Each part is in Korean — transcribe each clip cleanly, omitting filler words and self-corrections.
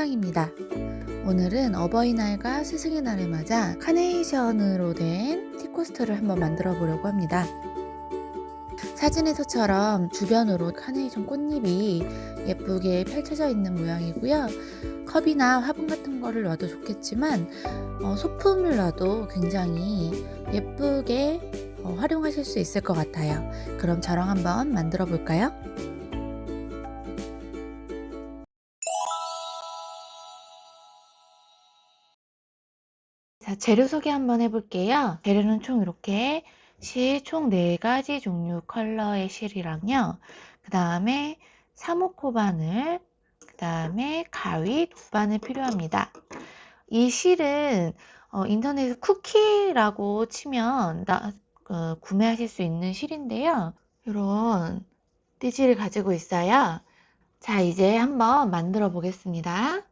희망입니다. 오늘은 어버이날과 스승의 날을 맞아 카네이션으로 된 티코스터를 한번 만들어 보려고 합니다. 사진에서처럼 주변으로 카네이션 꽃잎이 예쁘게 펼쳐져 있는 모양이고요. 컵이나 화분 같은 거를 놔도 좋겠지만 소품을 놔도 굉장히 예쁘게 활용하실 수 있을 것 같아요. 그럼 저랑 한번 만들어 볼까요? 자, 재료 소개 한번 해볼게요. 재료는 총 이렇게 총 4가지 종류 컬러의 실이랑요. 그 다음에 사모코 바늘, 그 다음에 가위, 돗바늘 필요합니다. 이 실은 인터넷에 쿠키라고 치면 구매하실 수 있는 실인데요. 이런 띠지를 가지고 있어요. 자, 이제 한번 만들어 보겠습니다.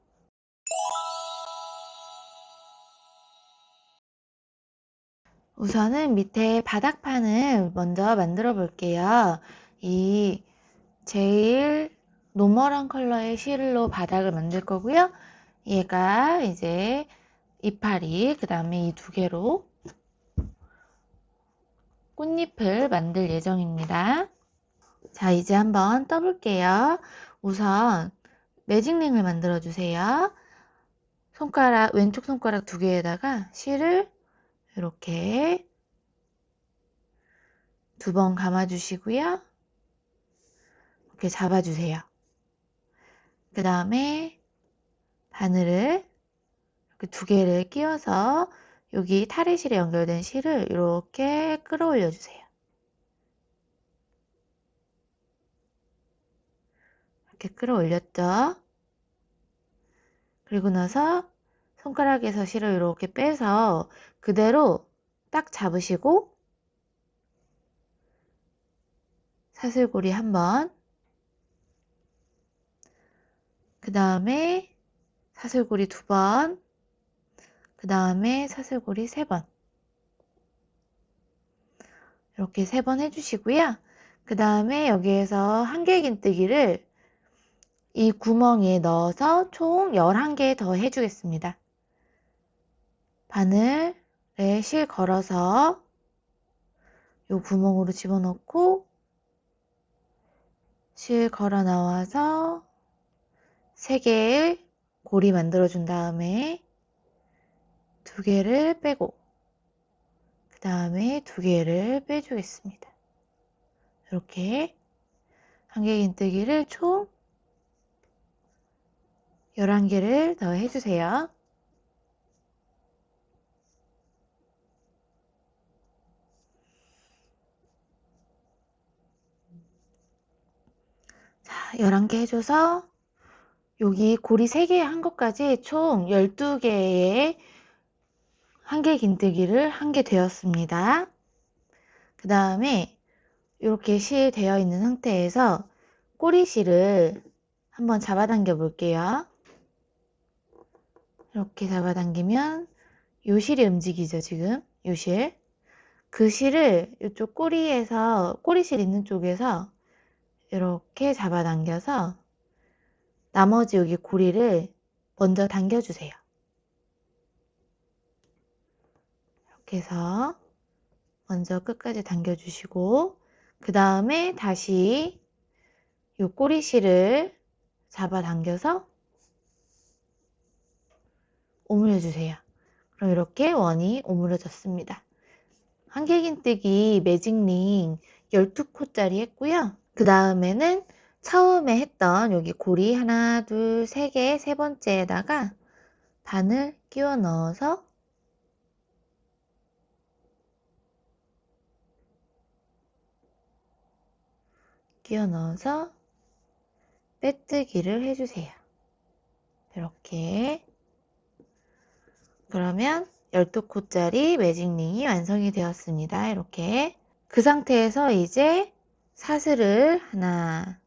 우선은 밑에 바닥판을 먼저 만들어 볼게요. 이 제일 노멀한 컬러의 실로 바닥을 만들 거고요. 얘가 이제 이파리, 그 다음에 이 2개로 꽃잎을 만들 예정입니다. 자, 이제 한번 떠볼게요. 우선 매직링을 만들어 주세요. 왼쪽 손가락 2개에다가 실을 이렇게 2번 감아 주시고요. 이렇게 잡아주세요. 그 다음에 바늘을 이렇게 2개를 끼워서 여기 타래실에 연결된 실을 이렇게 끌어올려 주세요. 이렇게 끌어올렸죠? 그리고 나서 손가락에서 실을 이렇게 빼서 그대로 딱 잡으시고 사슬고리 1번, 그 다음에 사슬고리 2번, 그 다음에 사슬고리 3번, 이렇게 3번 해주시고요. 그 다음에 여기에서 한길긴뜨기를 이 구멍에 넣어서 총 11개 더 해주겠습니다. 바늘에 실 걸어서 이 구멍으로 집어넣고 실 걸어 나와서 3개의 고리 만들어 준 다음에 2개를 빼고 그 다음에 2개를 빼주겠습니다. 이렇게 한길긴뜨기를 총 11개를 더 해주세요. 자, 11개 해줘서 여기 고리 3개 한 것까지 총 12개의 한길긴뜨기를 한 게 되었습니다. 그 다음에 이렇게 실 되어 있는 상태에서 꼬리실을 한번 잡아당겨 볼게요. 이렇게 잡아당기면 요 실이 움직이죠, 지금. 요 실. 그 실을 이쪽 꼬리에서, 꼬리실 있는 쪽에서 이렇게 잡아당겨서 나머지 여기 고리를 먼저 당겨주세요. 이렇게 해서 먼저 끝까지 당겨주시고, 그 다음에 다시 이 꼬리실을 잡아당겨서 오므려주세요. 그럼 이렇게 원이 오므려졌습니다. 한길긴뜨기 매직링 12코짜리 했고요. 그 다음에는 처음에 했던 여기 고리 하나, 둘, 3개, 3번째에다가 바늘 끼워 넣어서 빼뜨기를 해주세요. 이렇게. 그러면 12코짜리 매직링이 완성이 되었습니다. 이렇게. 그 상태에서 이제 사슬을 하나,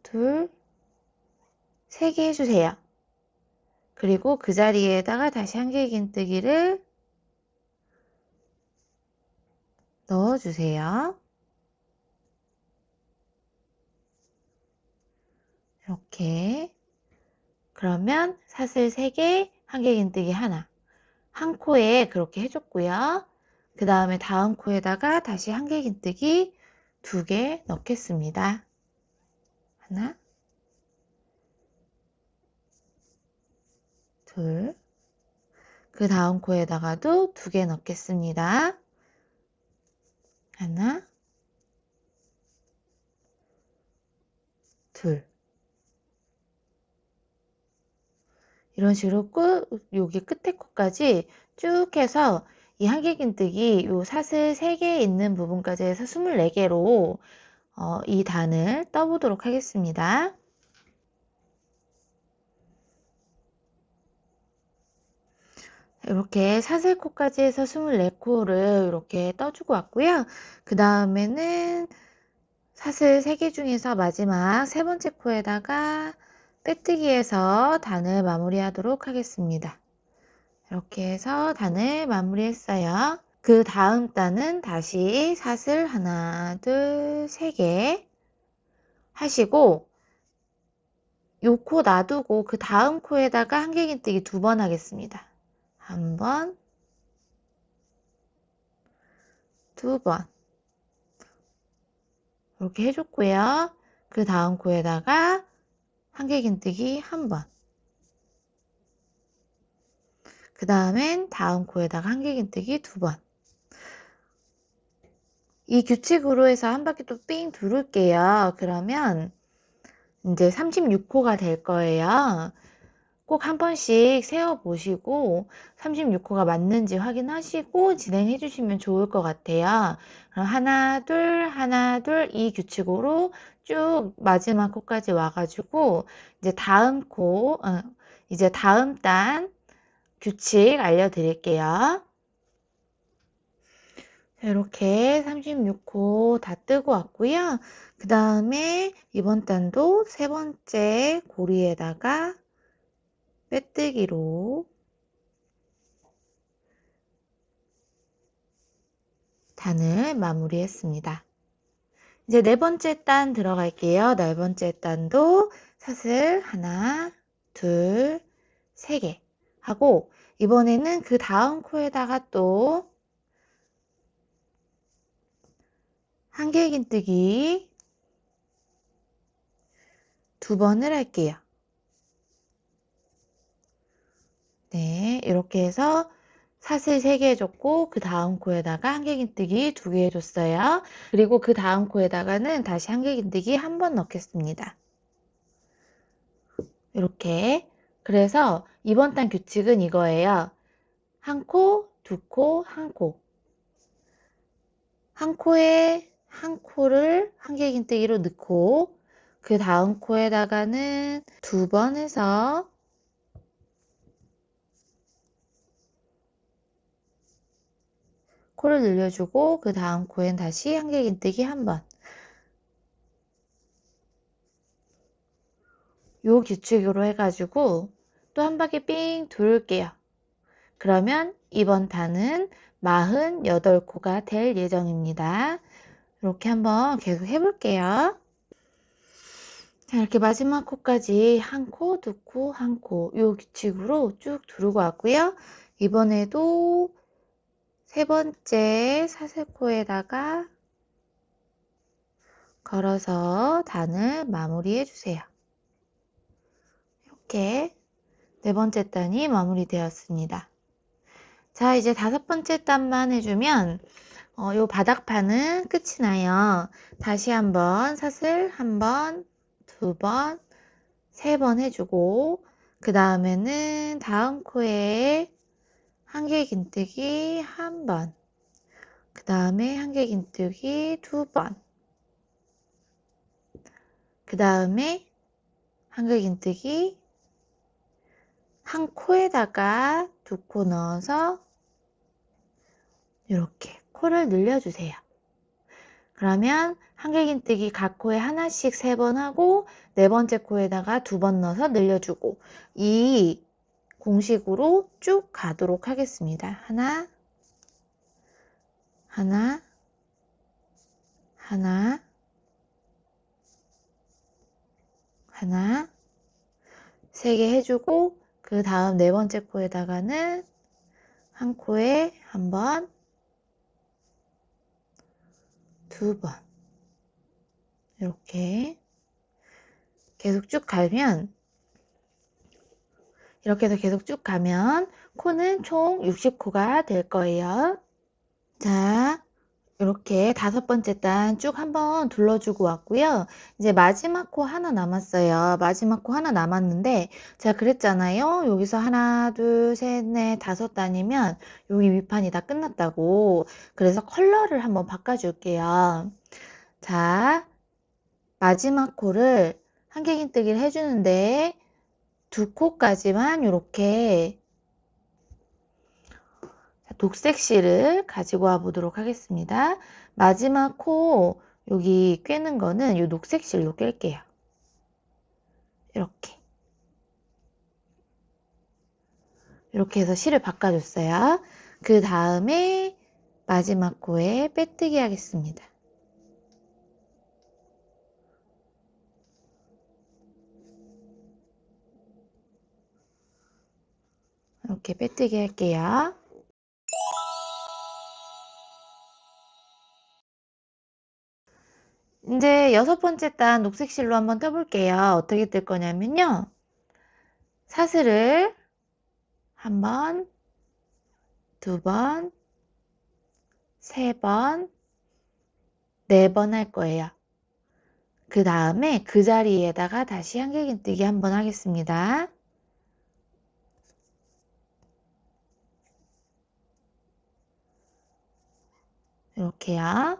둘, 3개 해주세요. 그리고 그 자리에다가 다시 한길긴뜨기를 넣어주세요. 이렇게. 그러면 사슬 3개, 한길긴뜨기 하나. 한 코에 그렇게 해줬고요. 그 다음에 다음 코에다가 다시 한길긴뜨기 2개 넣겠습니다. 하나, 둘. 그 다음 코에다가도 2개 넣겠습니다. 하나, 둘. 이런 식으로 여기 끝에 코까지 쭉 해서 이 한길긴뜨기 요 사슬 3개 있는 부분까지 해서 24개로 이 단을 떠보도록 하겠습니다. 이렇게 사슬코까지 해서 24코를 이렇게 떠주고 왔고요. 그 다음에는 사슬 3개 중에서 마지막 3번째 코에다가 빼뜨기해서 단을 마무리하도록 하겠습니다. 이렇게 해서 단을 마무리했어요. 그 다음 단은 다시 사슬 하나, 둘, 3개 하시고 요 코 놔두고 그 다음 코에다가 한길긴뜨기 2번 하겠습니다. 한 번, 2번 이렇게 해줬고요. 그 다음 코에다가 한길긴뜨기 1번, 그 다음엔 다음 코에다가 한길긴뜨기 2번. 이 규칙으로 해서 한 바퀴 또 삥 두를게요. 그러면 이제 36코가 될 거예요. 꼭 한 번씩 세어보시고 36코가 맞는지 확인하시고 진행해 주시면 좋을 것 같아요. 그럼 하나, 둘 이 규칙으로 쭉 마지막 코까지 와가지고 이제 다음 이제 다음 단 규칙 알려드릴게요. 이렇게 36코 다 뜨고 왔고요. 그 다음에 이번 단도 3번째 고리에다가 빼뜨기로 단을 마무리했습니다. 이제 4번째 단 들어갈게요. 4번째 단도 사슬 하나, 둘, 3개 하고 이번에는 그 다음 코에다가 또 한길긴뜨기 2번을 할게요. 네, 이렇게 해서 사슬 3개 해줬고 그 다음 코에다가 한길긴뜨기 2개 해줬어요. 그리고 그 다음 코에다가는 다시 한길긴뜨기 1번 넣겠습니다. 이렇게. 그래서 이번 단 규칙은 이거예요. 한 코, 2코, 한 코. 한 코에 한 코를 한길긴뜨기로 넣고 그 다음 코에다가는 2번 해서 코를 늘려주고 그 다음 코엔 다시 한길긴뜨기 1번. 요 규칙으로 해가지고 또 한 바퀴 삥 돌게요. 그러면 이번 단은 48코가 될 예정입니다. 이렇게 한번 계속 해볼게요. 자, 이렇게 마지막 코까지 한 코, 2코, 한 코 요 규칙으로 쭉 두르고 왔고요. 이번에도 3번째 사슬코에다가 걸어서 단을 마무리해 주세요. 이렇게 4번째 단이 마무리되었습니다. 자, 이제 5번째 단만 해주면 요 바닥판은 끝이 나요. 다시 한번 사슬 한번, 2번, 3번 해주고 그 다음에는 다음 코에 한길긴뜨기 1번, 그 다음에 한길긴뜨기 2번, 그 다음에 한길긴뜨기 한 코에다가 2코 넣어서 이렇게 코를 늘려주세요. 그러면 한길긴뜨기 각 코에 하나씩 3번 하고 4번째 코에다가 2번 넣어서 늘려주고 이 공식으로 쭉 가도록 하겠습니다. 하나, 하나, 하나, 3개 해주고 그 다음 4번째 코에다가는 한 코에 한 번, 2번 이렇게 계속 쭉 가면 이렇게 해서 계속 쭉 가면 코는 총 60코가 될 거예요. 자, 이렇게 5번째 단 쭉 한번 둘러주고 왔고요. 이제 마지막 코 하나 남았어요. 마지막 코 하나 남았는데 제가 그랬잖아요. 여기서 하나, 둘, 셋, 넷, 5단이면 여기 윗판이 다 끝났다고. 그래서 컬러를 한번 바꿔줄게요. 자, 마지막 코를 한길긴뜨기를 해주는데 2코까지만 이렇게 녹색 실을 가지고 와 보도록 하겠습니다. 마지막 코 여기 꿰는 거는 이 녹색 실로 꿰게요. 이렇게 해서 실을 바꿔줬어요. 그 다음에 마지막 코에 빼뜨기 하겠습니다. 이렇게 빼뜨기 할게요. 이제 6번째 단 녹색 실로 한번 떠볼게요. 어떻게 뜰 거냐면요. 사슬을 한 번, 2번, 3번, 4번 할 거예요. 그 다음에 그 자리에다가 다시 한길긴뜨기 한번 하겠습니다. 이렇게요.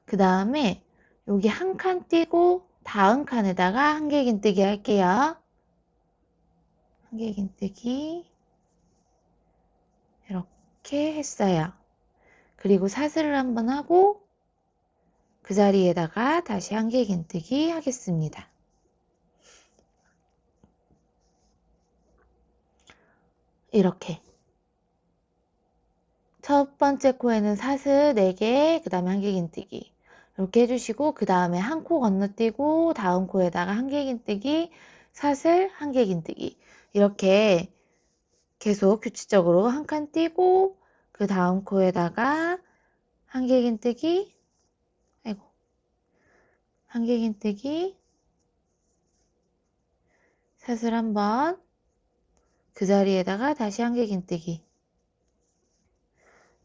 그 다음에 여기 한 칸 띄고 다음 칸에다가 한길긴뜨기 할게요. 한길긴뜨기 이렇게 했어요. 그리고 사슬을 한번 하고 그 자리에다가 다시 한길긴뜨기 하겠습니다. 이렇게 첫 번째 코에는 사슬 4개, 그 다음에 한길긴뜨기 이렇게 해주시고 그 다음에 한 코 건너뛰고 다음 코에다가 한길긴뜨기, 사슬, 한길긴뜨기 이렇게 계속 규칙적으로 한 칸 띄고 그 다음 코에다가 한길긴뜨기, 아이고, 한길긴뜨기, 사슬 한번, 그 자리에다가 다시 한길긴뜨기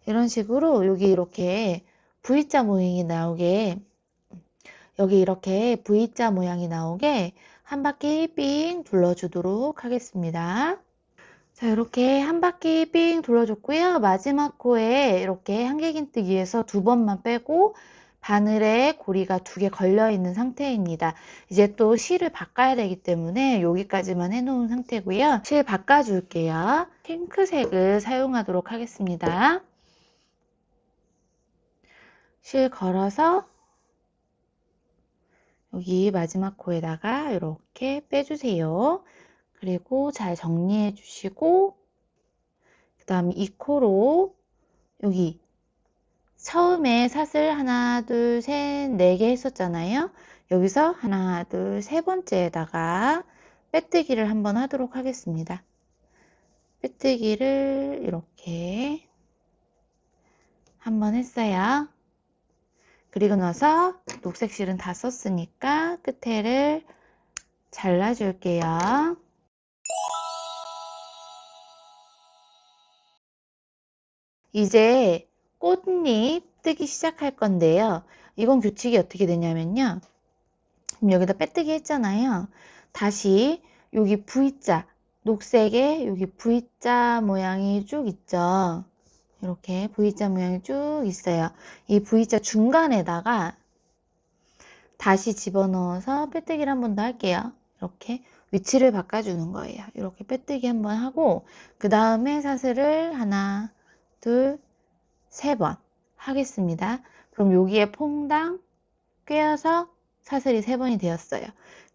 이런 식으로 여기 이렇게 V자 모양이 나오게 여기 이렇게 V자 모양이 나오게 한 바퀴 삥 둘러주도록 하겠습니다. 자, 이렇게 한 바퀴 삥 둘러줬고요. 마지막 코에 이렇게 한길긴뜨기에서 2번만 빼고 바늘에 고리가 2개 걸려 있는 상태입니다. 이제 또 실을 바꿔야 되기 때문에 여기까지만 해놓은 상태고요. 실 바꿔줄게요. 핑크색을 사용하도록 하겠습니다. 실 걸어서 여기 마지막 코에다가 이렇게 빼주세요. 그리고 잘 정리해 주시고 그 다음에 이 코로 여기 처음에 사슬 하나, 둘, 셋, 4개 했었잖아요. 여기서 하나, 둘, 3번째에다가 빼뜨기를 한번 하도록 하겠습니다. 빼뜨기를 이렇게 한번 했어요. 그리고 나서 녹색 실은 다 썼으니까 끝에를 잘라줄게요. 이제 꽃잎 뜨기 시작할 건데요. 이건 규칙이 어떻게 되냐면요. 여기다 빼뜨기 했잖아요. 다시 여기 V자, 녹색에 여기 V자 모양이 쭉 있죠. 이렇게 V자 모양이 쭉 있어요. 이 V자 중간에다가 다시 집어넣어서 빼뜨기를 한 번 더 할게요. 이렇게 위치를 바꿔주는 거예요. 이렇게 빼뜨기 한번 하고 그 다음에 사슬을 하나, 둘, 3번 하겠습니다. 그럼 여기에 퐁당 꿰어서 사슬이 3번이 되었어요.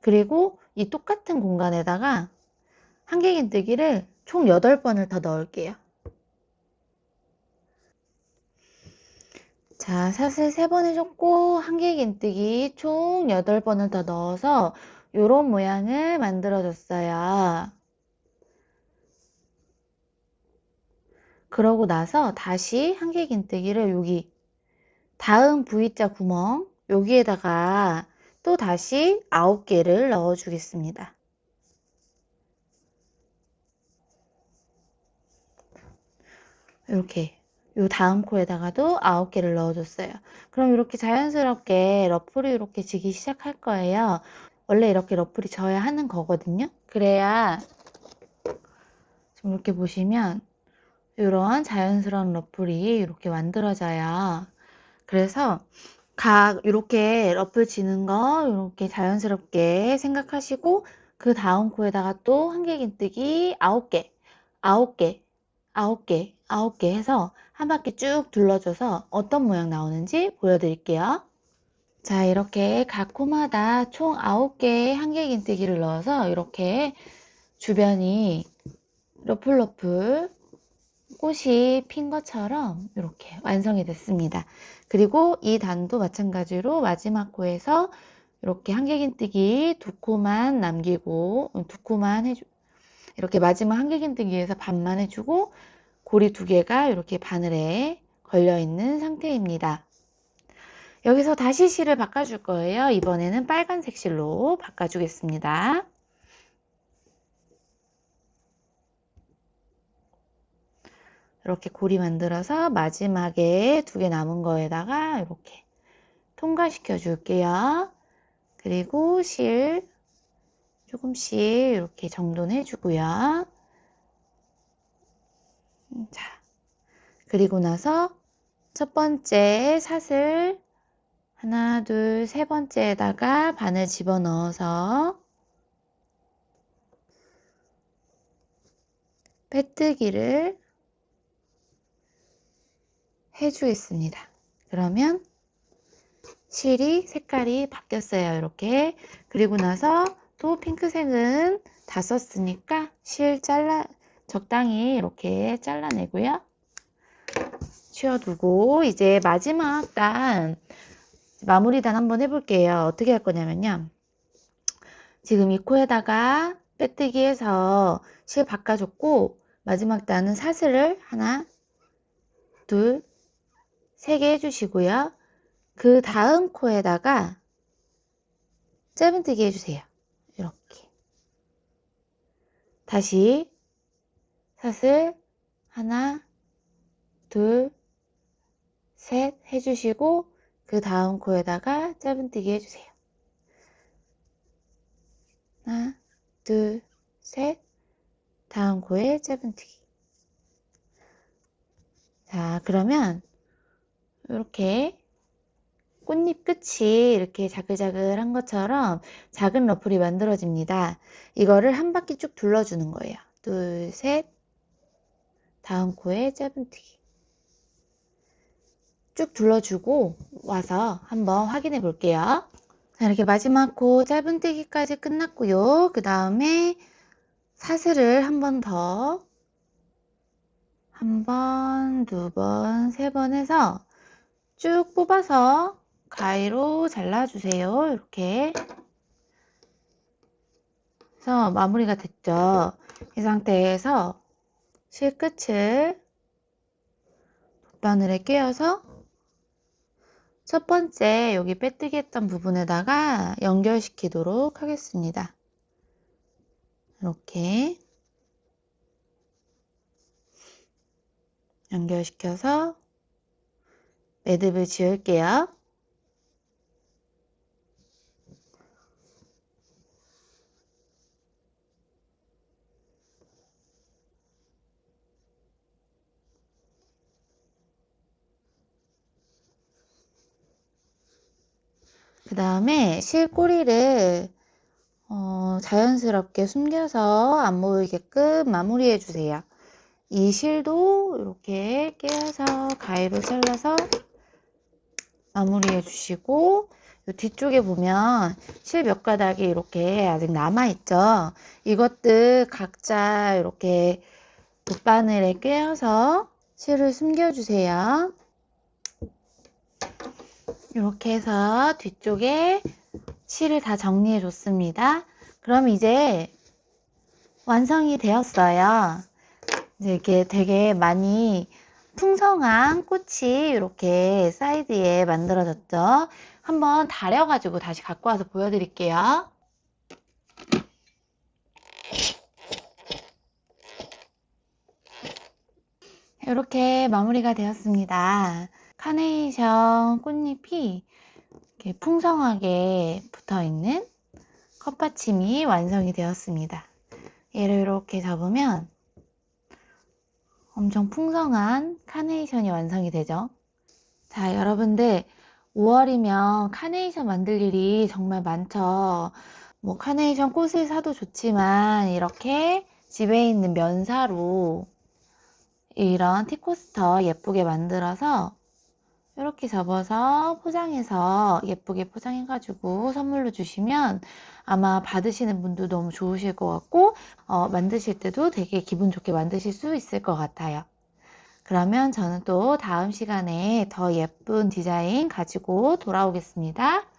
그리고 이 똑같은 공간에다가 한길긴뜨기를 총 8번을 더 넣을게요. 자, 사슬 3번 해줬고 한길긴뜨기 총 8번을 더 넣어서 요런 모양을 만들어줬어요. 그러고 나서 다시 한길긴뜨기를 여기 다음 V자 구멍 여기에다가 또 다시 9개를 넣어 주겠습니다. 이렇게 요 다음 코에다가도 9개를 넣어줬어요. 그럼 이렇게 자연스럽게 러플이 이렇게 지기 시작할 거예요. 원래 이렇게 러플이 져야 하는 거거든요. 그래야 지금 이렇게 보시면 이런 자연스러운 러플이 이렇게 만들어져요. 그래서 각 이렇게 러플 지는 거 이렇게 자연스럽게 생각하시고 그 다음 코에다가 또 한길긴뜨기 9개, 9개, 9개, 9개 해서 한 바퀴 쭉 둘러줘서 어떤 모양 나오는지 보여드릴게요. 자, 이렇게 각 코마다 총 9개의 한길긴뜨기를 넣어서 이렇게 주변이 러플러플 꽃이 핀 것처럼 이렇게 완성이 됐습니다. 그리고 이 단도 마찬가지로 마지막 코에서 이렇게 한길긴뜨기 2코만 남기고 2코만 이렇게 마지막 한길긴뜨기에서 반만 해주고 고리 2개가 이렇게 바늘에 걸려 있는 상태입니다. 여기서 다시 실을 바꿔줄 거예요. 이번에는 빨간색 실로 바꿔주겠습니다. 이렇게 고리 만들어서 마지막에 2개 남은 거에다가 이렇게 통과시켜 줄게요. 그리고 실 조금씩 이렇게 정돈해 주고요. 자, 그리고 나서 첫 번째 사슬 하나, 둘, 세 번째에다가 바늘 집어넣어서 빼뜨기를 해주겠습니다. 그러면 실이 색깔이 바뀌었어요. 이렇게. 그리고 나서 또 핑크색은 다 썼으니까 실 적당히 이렇게 잘라내고요. 치워두고 이제 마지막 단 마무리 단 한번 해볼게요. 어떻게 할 거냐면요. 지금 이 코에다가 빼뜨기 해서 실 바꿔줬고 마지막 단은 사슬을 하나, 둘, 3개 해주시고요. 그 다음 코에다가 짧은뜨기 해주세요. 이렇게 다시 사슬 하나, 둘, 셋 해주시고 그 다음 코에다가 짧은뜨기 해주세요. 하나, 둘, 셋 다음 코에 짧은뜨기. 자, 그러면 이렇게 꽃잎 끝이 이렇게 자글자글한 것처럼 작은 러플이 만들어집니다. 이거를 한 바퀴 쭉 둘러주는 거예요. 둘, 셋, 다음 코에 짧은뜨기. 쭉 둘러주고 와서 한번 확인해 볼게요. 자, 이렇게 마지막 코 짧은뜨기까지 끝났고요. 그 다음에 사슬을 한 번 더, 한 번, 두 번, 세 번 해서 쭉 뽑아서 가위로 잘라주세요. 이렇게 해서 마무리가 됐죠. 이 상태에서 실끝을 돗바늘에 꿰어서 첫 번째 여기 빼뜨기 했던 부분에다가 연결시키도록 하겠습니다. 이렇게 연결시켜서 매듭을 지을게요. 그 다음에 실꼬리를 자연스럽게 숨겨서 안 보이게끔 마무리해 주세요. 이 실도 이렇게 깨서 가위로 잘라서 마무리해 주시고 이 뒤쪽에 보면 실 몇 가닥이 이렇게 아직 남아 있죠. 이것들 각자 이렇게 돗바늘에 꿰어서 실을 숨겨 주세요. 이렇게 해서 뒤쪽에 실을 다 정리해 줬습니다. 그럼 이제 완성이 되었어요. 이제 이렇게 되게 많이 풍성한 꽃이 이렇게 사이드에 만들어졌죠. 한번 다려가지고 다시 갖고 와서 보여드릴게요. 이렇게 마무리가 되었습니다. 카네이션 꽃잎이 이렇게 풍성하게 붙어있는 컵받침이 완성이 되었습니다. 얘를 이렇게 잡으면 엄청 풍성한 카네이션이 완성이 되죠. 자, 여러분들 5월이면 카네이션 만들 일이 정말 많죠. 뭐 카네이션 꽃을 사도 좋지만 이렇게 집에 있는 면사로 이런 티코스터 예쁘게 만들어서 이렇게 접어서 포장해서 예쁘게 포장해가지고 선물로 주시면 아마 받으시는 분도 너무 좋으실 것 같고 만드실 때도 되게 기분 좋게 만드실 수 있을 것 같아요. 그러면 저는 또 다음 시간에 더 예쁜 디자인 가지고 돌아오겠습니다.